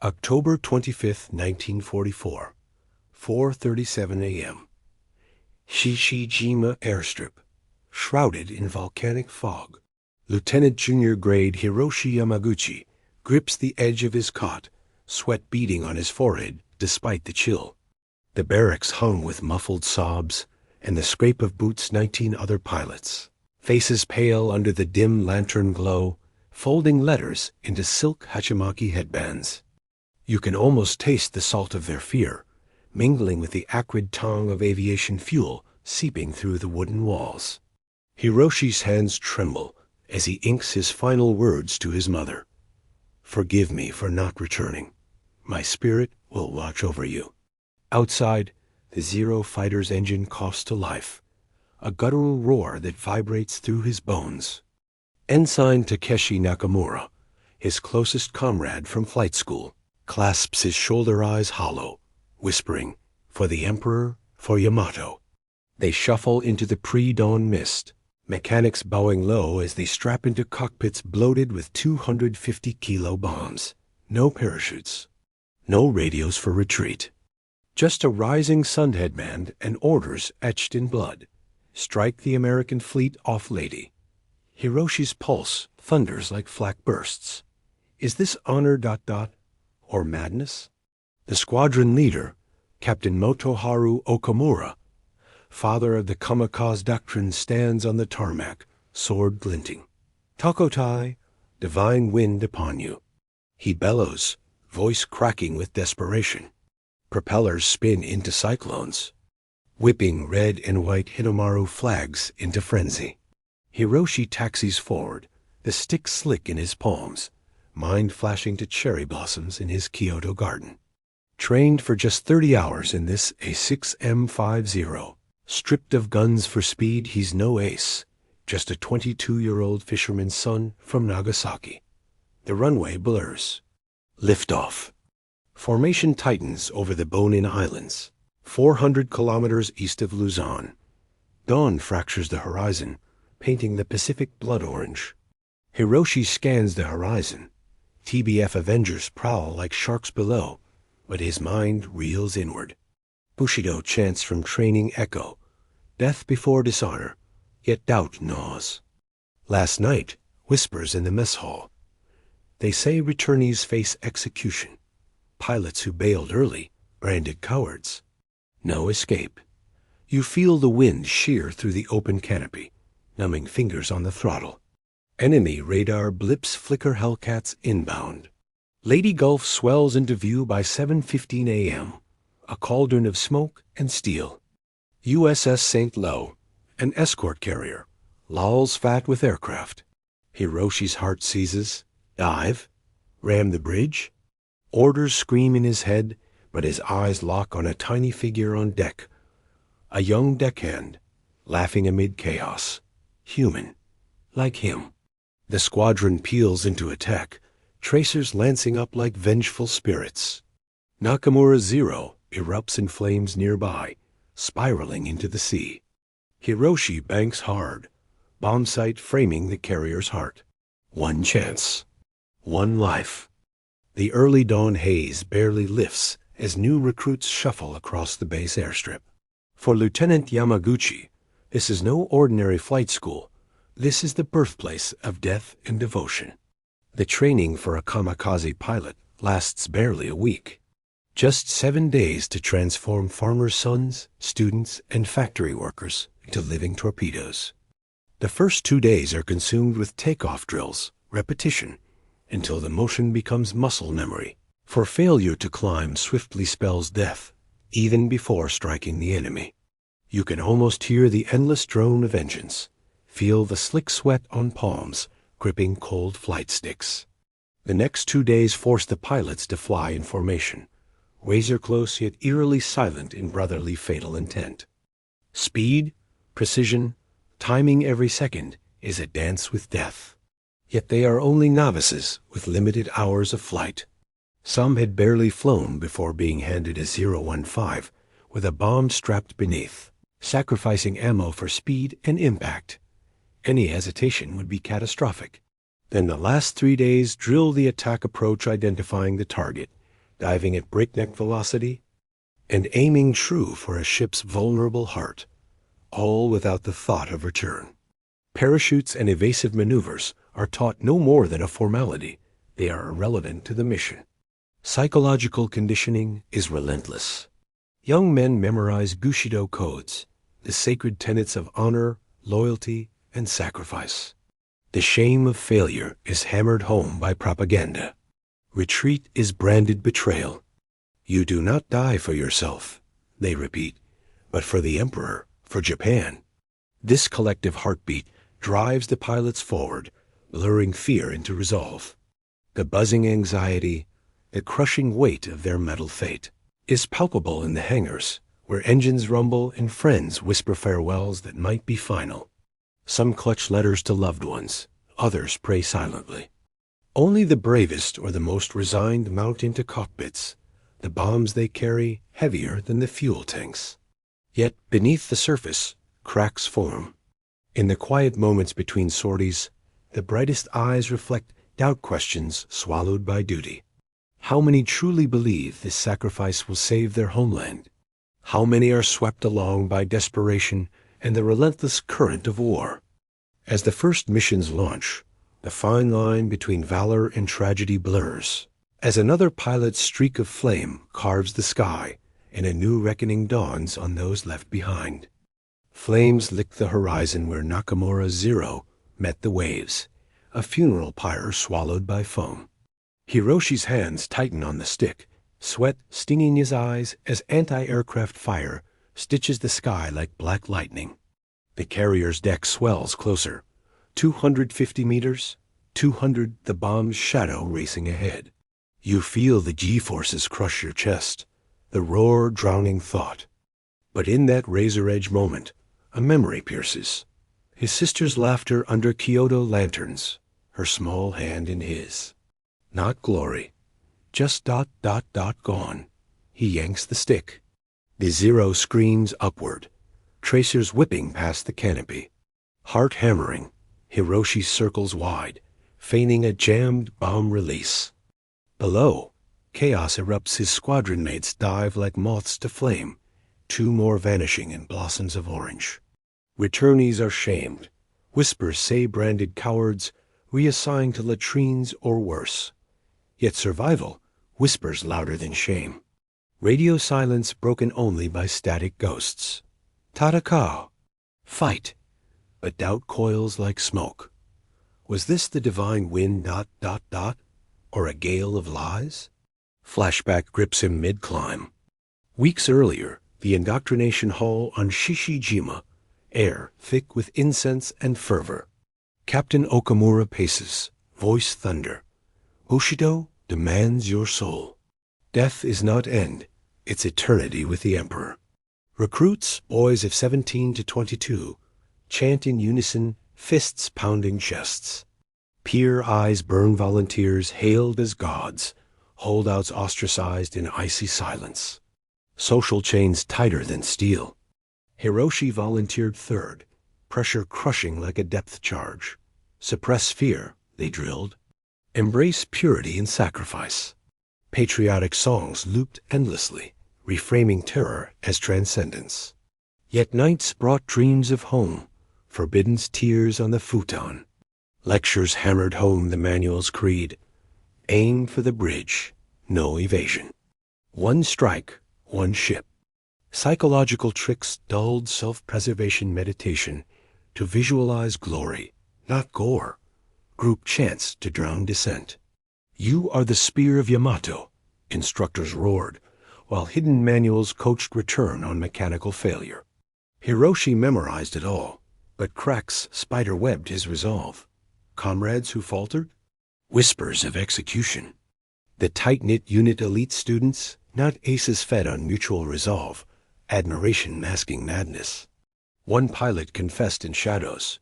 October 25th, 1944, 4:37 a.m. Chichi Jima airstrip, shrouded in volcanic fog. Lieutenant Junior Grade Hiroshi Yamaguchi grips the edge of his cot, sweat beading on his forehead despite the chill. The barracks hung with muffled sobs and the scrape of boots 19 other pilots, faces pale under the dim lantern glow, folding letters into silk hachimaki headbands. You can almost taste the salt of their fear, mingling with the acrid tongue of aviation fuel seeping through the wooden walls. Hiroshi's hands tremble as he inks his final words to his mother. "Forgive me for not returning. My spirit will watch over you." Outside, the Zero fighter's engine coughs to life, a guttural roar that vibrates through his bones. Ensign Takeshi Nakamura, his closest comrade from flight school, clasps his shoulder eyes hollow, whispering, "For the Emperor, for Yamato." They shuffle into the pre-dawn mist, mechanics bowing low as they strap into cockpits bloated with 250-kilo bombs. No parachutes, no radios for retreat. Just a rising sun headband and orders etched in blood. Strike the American fleet off Leyte. Hiroshi's pulse thunders like flak bursts. Is this honor ... or madness? The squadron leader, Captain Motoharu Okamura, father of the Kamikaze doctrine, stands on the tarmac, sword glinting. "Takotai, divine wind upon you." He bellows, voice cracking with desperation. Propellers spin into cyclones, whipping red and white Hinomaru flags into frenzy. Hiroshi taxis forward, the stick slick in his palms, mind flashing to cherry blossoms in his Kyoto garden. Trained for just 30 hours in this A6M50, stripped of guns for speed, he's no ace, just a 22-year-old fisherman's son from Nagasaki. The runway blurs. Liftoff. Formation tightens over the Bonin Islands, 400 kilometers east of Luzon. Dawn fractures the horizon, painting the Pacific blood orange. Hiroshi scans the horizon. TBF Avengers prowl like sharks below, but his mind reels inward. Bushido chants from training echo, death before dishonor, yet doubt gnaws. Last night, whispers in the mess hall. They say returnees face execution. Pilots who bailed early, branded cowards. No escape. You feel the wind shear through the open canopy, numbing fingers on the throttle. Enemy radar blips flicker Hellcats inbound. Leyte Gulf swells into view by 7:15 a.m., a cauldron of smoke and steel. USS St. Lo, an escort carrier, lolls fat with aircraft. Hiroshi's heart seizes. Dive? Ram the bridge? Orders scream in his head, but his eyes lock on a tiny figure on deck. A young deckhand, laughing amid chaos. Human, like him. The squadron peels into attack, tracers lancing up like vengeful spirits. Nakamura Zero erupts in flames nearby, spiraling into the sea. Hiroshi banks hard, bomb sight framing the carrier's heart. One chance. One life. The early dawn haze barely lifts as new recruits shuffle across the base airstrip. For Lieutenant Yamaguchi, this is no ordinary flight school. This is the birthplace of death and devotion. The training for a kamikaze pilot lasts barely a week. Just 7 days to transform farmers' sons, students, and factory workers into living torpedoes. The first 2 days are consumed with takeoff drills, repetition, until the motion becomes muscle memory. For failure to climb swiftly spells death, even before striking the enemy. You can almost hear the endless drone of engines, feel the slick sweat on palms, gripping cold flight sticks. The next 2 days force the pilots to fly in formation, razor close yet eerily silent in brotherly fatal intent. Speed, precision, timing every second is a dance with death. Yet they are only novices with limited hours of flight. Some had barely flown before being handed a 015 with a bomb strapped beneath, sacrificing ammo for speed and impact. Any hesitation would be catastrophic. Then the last 3 days drill the attack approach, identifying the target, diving at breakneck velocity, and aiming true for a ship's vulnerable heart, all without the thought of return. Parachutes and evasive maneuvers are taught no more than a formality. They are irrelevant to the mission. Psychological conditioning is relentless. Young men memorize Bushido codes, the sacred tenets of honor, loyalty, and sacrifice. The shame of failure is hammered home by propaganda. Retreat is branded betrayal. You do not die for yourself, they repeat, but for the emperor, for Japan. This collective heartbeat drives the pilots forward, luring fear into resolve. The buzzing anxiety, the crushing weight of their metal fate, is palpable in the hangars, where engines rumble and friends whisper farewells that might be final. Some clutch letters to loved ones, others pray silently. Only the bravest or the most resigned mount into cockpits, the bombs they carry heavier than the fuel tanks. Yet beneath the surface, cracks form. In the quiet moments between sorties, the brightest eyes reflect doubt questions swallowed by duty. How many truly believe this sacrifice will save their homeland? How many are swept along by desperation and the relentless current of war? As the first missions launch, the fine line between valor and tragedy blurs. As another pilot's streak of flame carves the sky and a new reckoning dawns on those left behind. Flames lick the horizon where Nakamura Zero met the waves, a funeral pyre swallowed by foam. Hiroshi's hands tighten on the stick, sweat stinging his eyes as anti-aircraft fire stitches the sky like black lightning. The carrier's deck swells closer. 250 meters, 200, the bomb's shadow racing ahead. You feel the G-forces crush your chest, the roar drowning thought. But in that razor-edge moment, a memory pierces. His sister's laughter under Kyoto lanterns, her small hand in his. Not glory, just ... gone. He yanks the stick. The Zero screams upward, tracers whipping past the canopy. Heart hammering, Hiroshi circles wide, feigning a jammed bomb release. Below, chaos erupts. His squadron mates dive like moths to flame, two more vanishing in blossoms of orange. Returnees are shamed. Whispers say branded cowards, reassigned to latrines or worse. Yet survival whispers louder than shame. Radio silence broken only by static ghosts. Tataka, fight, but doubt coils like smoke. Was this the divine wind ... or a gale of lies? Flashback grips him mid-climb. Weeks earlier, the indoctrination hall on Chichi Jima, air thick with incense and fervor. Captain Okamura paces, voice thunder. Bushido demands your soul. Death is not end, it's eternity with the Emperor. Recruits, boys of 17 to 22, chant in unison, fists pounding chests. Peer eyes burn volunteers hailed as gods, holdouts ostracized in icy silence. Social chains tighter than steel. Hiroshi volunteered third, pressure crushing like a depth charge. Suppress fear, they drilled. Embrace purity and sacrifice. Patriotic songs looped endlessly, reframing terror as transcendence. Yet nights brought dreams of home, forbidden's tears on the futon. Lectures hammered home the manual's creed. Aim for the bridge, no evasion. One strike, one ship. Psychological tricks dulled self-preservation meditation to visualize glory, not gore. Group chants to drown dissent. You are the spear of Yamato, instructors roared, while hidden manuals coached return on mechanical failure. Hiroshi memorized it all, but cracks spider-webbed his resolve. Comrades who faltered? Whispers of execution. The tight-knit unit elite students, not aces fed on mutual resolve, admiration masking madness. One pilot confessed in shadows.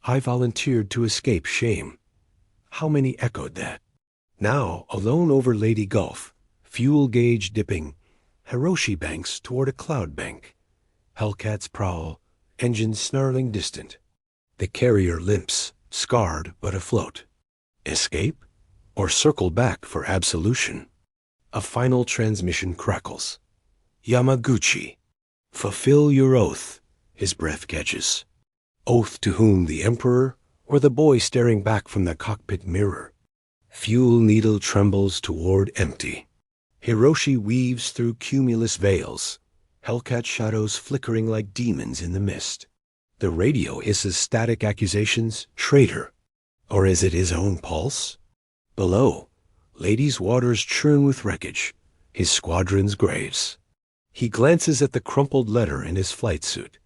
I volunteered to escape shame. How many echoed that? Now, alone over Leyte Gulf, fuel gauge dipping, Hiroshi banks toward a cloud bank. Hellcats prowl, engines snarling distant. The carrier limps, scarred but afloat. Escape? Or circle back for absolution? A final transmission crackles. Yamaguchi. Fulfill your oath, his breath catches. Oath to whom, the Emperor, or the boy staring back from the cockpit mirror? Fuel needle trembles toward empty. Hiroshi weaves through cumulus veils, Hellcat shadows flickering like demons in the mist. The radio hisses static accusations, traitor. Or is it his own pulse? Below, ladies' waters churn with wreckage, his squadron's graves. He glances at the crumpled letter in his flight suit.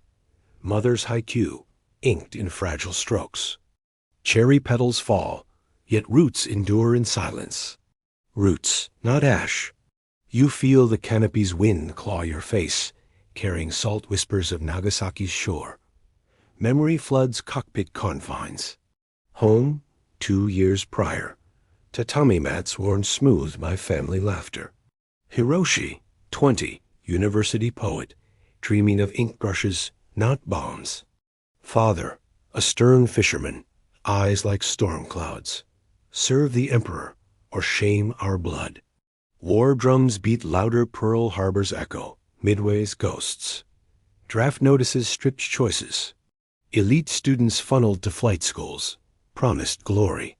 Mother's haiku, inked in fragile strokes. Cherry petals fall, yet roots endure in silence. Roots, not ash. You feel the canopy's wind claw your face, carrying salt whispers of Nagasaki's shore. Memory floods cockpit confines. Home, 2 years prior. Tatami mats worn smooth by family laughter. Hiroshi, 20, university poet, dreaming of ink brushes, not bombs. Father, a stern fisherman, eyes like storm clouds. Serve the Emperor, or shame our blood. War drums beat louder Pearl Harbor's echo, Midway's ghosts. Draft notices stripped choices. Elite students funneled to flight schools, promised glory.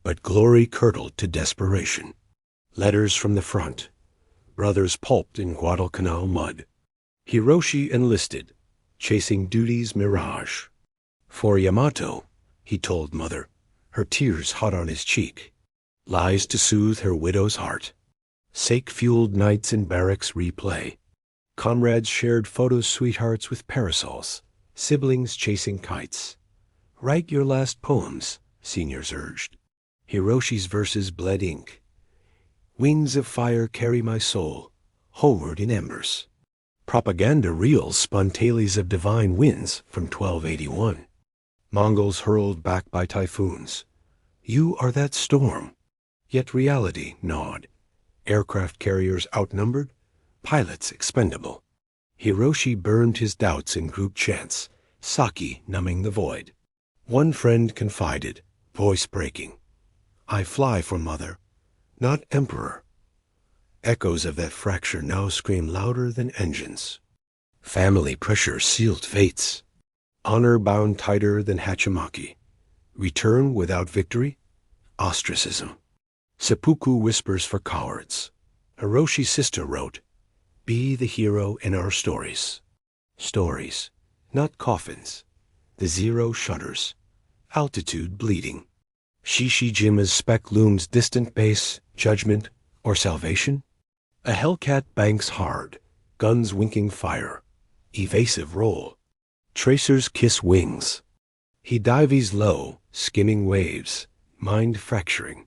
But glory curdled to desperation. Letters from the front. Brothers pulped in Guadalcanal mud. Hiroshi enlisted, chasing duty's mirage. For Yamato, he told Mother, her tears hot on his cheek. Lies to soothe her widow's heart. Sake-fueled nights in barracks replay. Comrades shared photo sweethearts with parasols, siblings chasing kites. Write your last poems, seniors urged. Hiroshi's verses bled ink. Wings of fire carry my soul, homeward in embers. Propaganda reels spun tales of divine winds from 1281. Mongols hurled back by typhoons. You are that storm. Yet reality gnawed. Aircraft carriers outnumbered, pilots expendable. Hiroshi burned his doubts in group chants, sake numbing the void. One friend confided, voice breaking, I fly for Mother, not Emperor. Echoes of that fracture now scream louder than engines. Family pressure sealed fates. Honor bound tighter than Hachimaki. Return without victory? Ostracism. Seppuku whispers for cowards. Hiroshi's sister wrote, Be the hero in our stories. Stories, not coffins. The zero shudders. Altitude bleeding. Chichi Jima's spec looms distant base, judgment, or salvation? A Hellcat banks hard, guns winking fire. Evasive roll. Tracers kiss wings. He dives low, skimming waves, mind fracturing.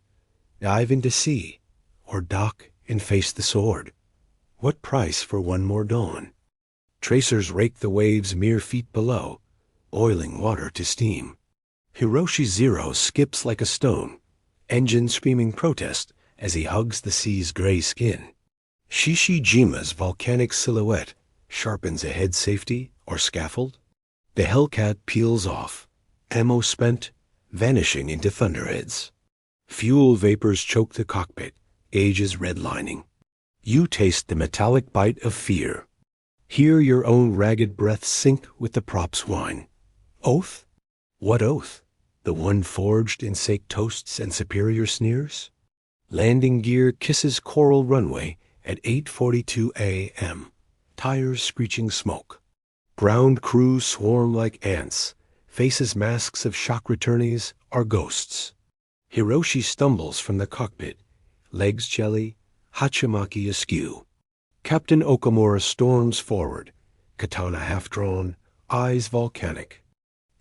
Dive into sea, or dock and face the sword. What price for one more dawn? Tracers rake the waves mere feet below, oiling water to steam. Hiroshi Zero skips like a stone, engine screaming protest as he hugs the sea's gray skin. Chichi Jima's volcanic silhouette sharpens a head safety or scaffold. The Hellcat peels off, ammo spent, vanishing into thunderheads. Fuel vapors choke the cockpit, age's redlining. You taste the metallic bite of fear. Hear your own ragged breath sink with the prop's wine. Oath? What oath? The one forged in sake toasts and superior sneers? Landing gear kisses coral runway at 8:42 a.m. Tires screeching smoke. Ground crews swarm like ants. Faces masks of shock returnees are ghosts. Hiroshi stumbles from the cockpit, legs jelly, Hachimaki askew. Captain Okamura storms forward, katana half-drawn, eyes volcanic.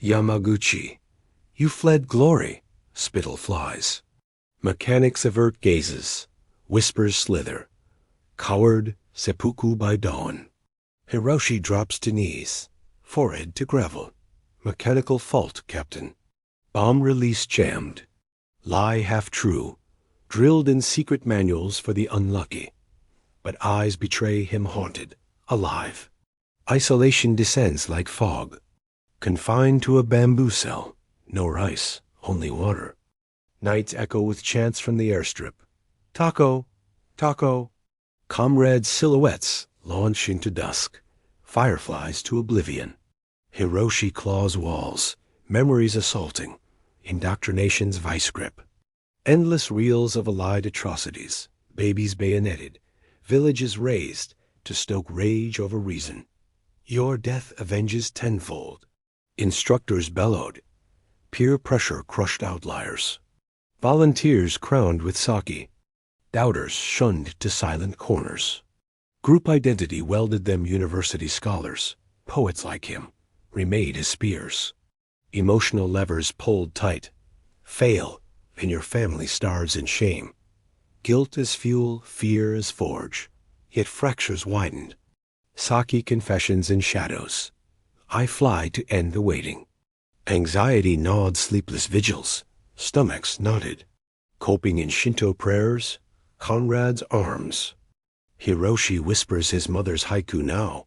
Yamaguchi, you fled glory, spittle flies. Mechanics avert gazes, whispers slither. Coward, seppuku by dawn. Hiroshi drops to knees, forehead to gravel. Mechanical fault, Captain. Bomb release jammed. Lie half true, drilled in secret manuals for the unlucky. But eyes betray him haunted, alive. Isolation descends like fog. Confined to a bamboo cell, no rice, only water. Nights echo with chants from the airstrip. Taco, taco, Comrades' silhouettes launch into dusk, fireflies to oblivion. Hiroshi claws walls, memories assaulting, indoctrination's vice grip. Endless reels of allied atrocities, babies bayoneted, villages razed to stoke rage over reason. Your death avenges tenfold. Instructors bellowed. Peer pressure crushed outliers. Volunteers crowned with sake. Doubters shunned to silent corners. Group identity welded them university scholars, poets like him, remade as spears. Emotional levers pulled tight. Fail, and your family starves in shame. Guilt as fuel, fear as forge. Yet fractures widened. Sake confessions in shadows. I fly to end the waiting. Anxiety gnawed sleepless vigils. Stomachs knotted. Coping in Shinto prayers. Conrad's arms. Hiroshi whispers his mother's haiku now.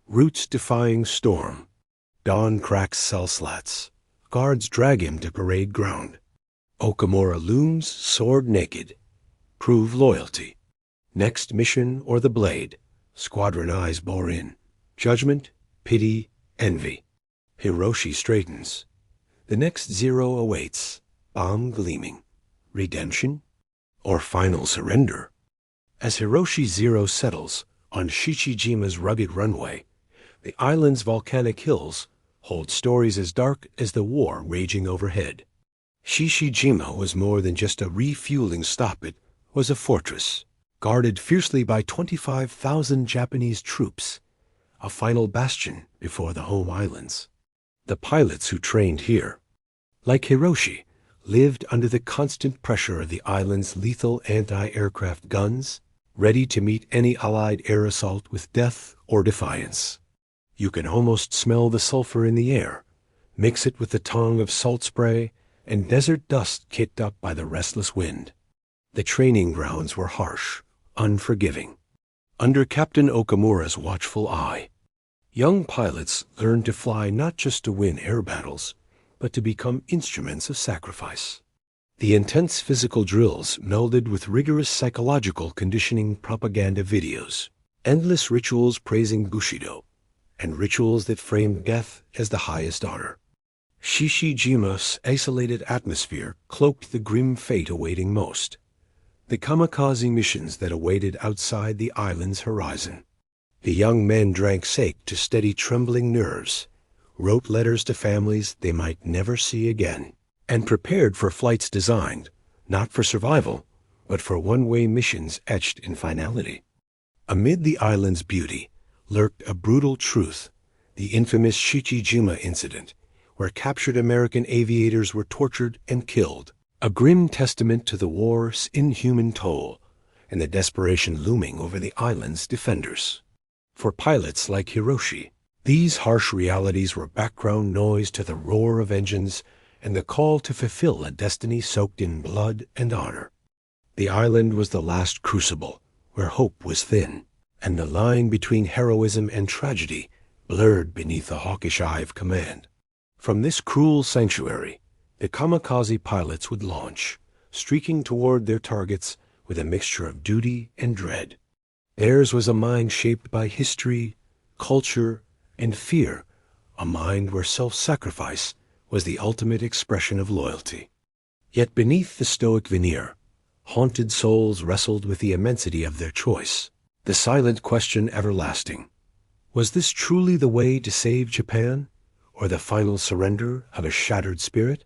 Roots defying storm. Dawn cracks cell slats. Guards drag him to parade ground. Okamura looms, sword naked. Prove loyalty. Next mission or the blade. Squadron eyes bore in. Judgment, pity, envy. Hiroshi straightens. The next zero awaits. Bomb gleaming. Redemption? Or final surrender? As Hiroshi Zero settles on Chichi Jima's rugged runway, the island's volcanic hills hold stories as dark as the war raging overhead. Chichi Jima was more than just a refueling stop. It was a fortress, guarded fiercely by 25,000 Japanese troops, a final bastion before the home islands. The pilots who trained here, like Hiroshi, lived under the constant pressure of the island's lethal anti-aircraft guns, ready to meet any Allied air assault with death or defiance. You can almost smell the sulfur in the air, mix it with the tongue of salt spray and desert dust kicked up by the restless wind. The training grounds were harsh, unforgiving. Under Captain Okamura's watchful eye, young pilots learned to fly not just to win air battles, but to become instruments of sacrifice. The intense physical drills melded with rigorous psychological conditioning propaganda videos, endless rituals praising Bushido, and rituals that framed death as the highest honor. Chichi Jima's isolated atmosphere cloaked the grim fate awaiting most. The kamikaze missions that awaited outside the island's horizon. The young men drank sake to steady trembling nerves, wrote letters to families they might never see again, and prepared for flights designed, not for survival, but for one-way missions etched in finality. Amid the island's beauty lurked a brutal truth, the infamous Chichi Jima incident, where captured American aviators were tortured and killed, a grim testament to the war's inhuman toll and the desperation looming over the island's defenders. For pilots like Hiroshi, these harsh realities were background noise to the roar of engines and the call to fulfill a destiny soaked in blood and honor. The island was the last crucible, where hope was thin, and the line between heroism and tragedy blurred beneath the hawkish eye of command. From this cruel sanctuary, the kamikaze pilots would launch, streaking toward their targets with a mixture of duty and dread. Theirs was a mind shaped by history, culture, and fear, a mind where self-sacrifice was the ultimate expression of loyalty. Yet beneath the stoic veneer, haunted souls wrestled with the immensity of their choice, the silent question everlasting. Was this truly the way to save Japan, or the final surrender of a shattered spirit?